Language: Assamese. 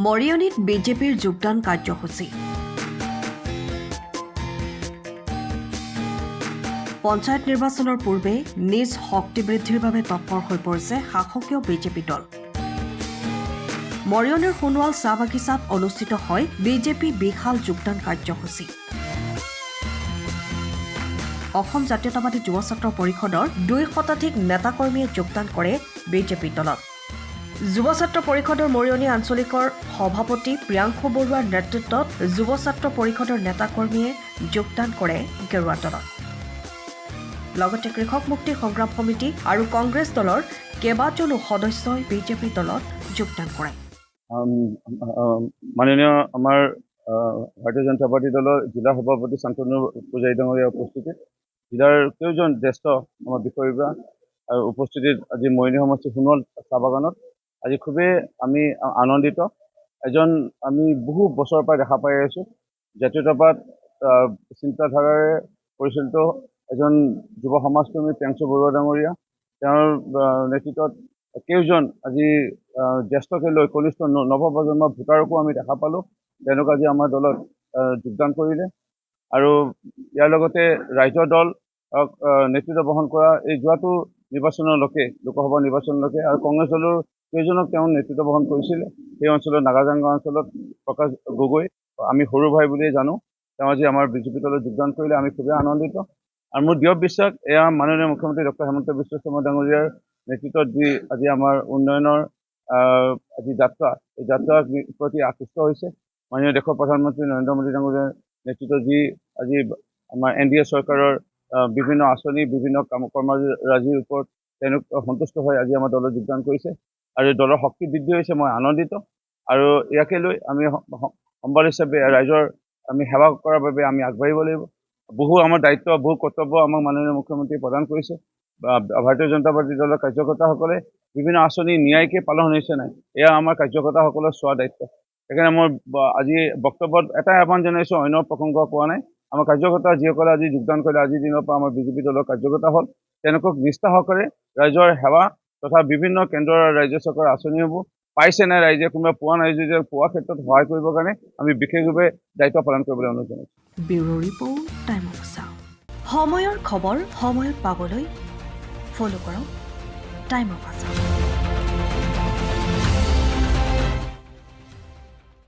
মৰিয়নীত বিজেপিৰ যোগদান কাৰ্যসূচী। পঞ্চায়ত নিৰ্বাচনৰ পূৰ্বে নিজ শক্তি বৃদ্ধিৰ বাবে তৎপৰ হৈ পৰিছে শাসকীয় বিজেপি দল। মৰিয়নীৰ সোণোৱাল চাহ বাগিচাত অনুষ্ঠিত হয় বিজেপি বিশাল যোগদান কাৰ্যসূচী। অসম জাতীয়তাবাদী যুৱ ছাত্ৰ পৰিষদৰ 2 শতাধিক নেতাকৰ্মীয়ে যোগদান কৰে বিজেপি দলত। যুৱ ছাত্ৰ পৰিষদৰ মৰিয়নী আঞ্চলিকৰ সভাপতি প্ৰিয়াংশু বৰুৱাৰ নেতৃত্বত যুৱ ছাত্ৰ পৰিষদৰ নেতাকৰ্মীয়ে যোগদান কৰে গেৰুৱা দলত। লগতে কৃষক মুক্তি সংগ্ৰাম সমিতি আৰু কংগ্ৰেছ দলৰ কেইবাজনো সদস্যই বিজেপি দলত যোগদান কৰে। মাননীয় আমাৰ ভাৰতীয় জনতা পাৰ্টি দলৰ জিলা সভাপতি শান্তনু পূজাৰী ডাঙৰীয়া উপস্থিতিত জিলাৰ কেইজন জ্যেষ্ঠ আমাৰ বিষয়ববীয়া আৰু উপস্থিতিত আজি মৰিয়নী সমষ্টি সোণোৱাল চাহ বাগানত আজি খুবেই আমি আনন্দিত। এজন আমি বহু বছৰৰ পৰা দেখা পাই আছোঁ জাতীয়তাবাদ চিন্তাধাৰাৰে পৰিচালিত এজন যুৱ সমাজকৰ্মী প্ৰিয়াংশু বৰুৱা ডাঙৰীয়া, তেওঁৰ নেতৃত্বত কেইজন আজি জ্যেষ্ঠকে লৈ কনিষ্ঠ নৱপ্ৰজন্মৰ ভোটাৰকো আমি দেখা পালোঁ। তেওঁলোক আজি আমাৰ দলত যোগদান কৰিলে আৰু ইয়াৰ লগতে ৰাইজৰ দল নেতৃত্ব বহন কৰা এই যোৱাটো নিৰ্বাচনলৈকে লোকসভা নিৰ্বাচনলৈকে আৰু কংগ্ৰেছ দলৰ কেইজনক তেওঁ নেতৃত্ব বহন কৰিছিলে। সেই অঞ্চলত নাগাজাঙ্গা অঞ্চলত প্ৰকাশ গগৈ, আমি সৰু ভাই বুলিয়ে জানো, তেওঁ আজি আমাৰ বিজেপি দলত যোগদান কৰিলে। আমি খুবেই আনন্দিত আৰু মোৰ দৃঢ় বিশ্বাস এয়া মাননীয় মুখ্যমন্ত্ৰী ডক্টৰ হিমন্ত বিশ্ব শৰ্মা ডাঙৰীয়াৰ নেতৃত্বত যি আজি আমাৰ উন্নয়নৰ আজি যাত্ৰা, এই যাত্ৰাৰ প্ৰতি আকৃষ্ট হৈছে। মাননীয় দেশৰ প্ৰধানমন্ত্ৰী নৰেন্দ্ৰ মোদী ডাঙৰীয়াৰ নেতৃত্বত যি আজি আমাৰ NDA চৰকাৰৰ বিভিন্ন আঁচনি বিভিন্ন কৰ্মৰাজিৰ ওপৰত তেওঁলোক সন্তুষ্ট হৈ আজি আমাৰ দলত যোগদান কৰিছে আৰু দলৰ শক্তি বৃদ্ধি হৈছে। মই আনন্দিত আৰু ইয়াকে লৈ আমি সম্বাদ হিচাপে ৰাইজৰ আমি সেৱা কৰাৰ বাবে আমি আগবাঢ়িব লাগিব। বহু আমাৰ দায়িত্ব, বহু কৰ্তব্য আমাক মাননীয় মুখ্যমন্ত্ৰীয়ে প্ৰদান কৰিছে। ভাৰতীয় জনতা পাৰ্টি দলৰ কাৰ্যকৰ্তাসকলে বিভিন্ন আঁচনি ন্যায়িকে পালন হৈছে নাই, এয়া আমাৰ কাৰ্যকৰ্তাসকলৰ চোৱা দায়িত্ব। সেইকাৰণে মই আজি বক্তব্যত এটাই আহ্বান জনাইছোঁ, অন্য প্ৰসংগ কোৱা নাই। আমাৰ কাৰ্যকৰ্তা যিসকলে আজি যোগদান কৰিলে, আজিৰ দিনৰ পৰা আমাৰ বিজেপি দলৰ কাৰ্যকৰ্তা হ'ল, তেওঁলোকক নিষ্ঠা সহকাৰে ৰাইজৰ সেৱা তথা বিভিন্ন কেন্দ্ৰৰ ৰাজ্য চৰকাৰৰ আঁচনিসমূহ পাইছে নাই ৰাইজে, কোনোবা পোৱা নাই যদি পোৱাৰ ক্ষেত্ৰত সহায় কৰিবৰ কাৰণে আমি বিশেষভাৱে দায়িত্ব পালন কৰিবলৈ অনুৰোধ জনাইছোঁ। ব্যুৰো ৰিপৰ্ট, টাইম অফ চাওঁ। সময়ৰ খবৰ সময়ত পাবলৈ ফ'ল' কৰক টাইম অফ চাওঁ।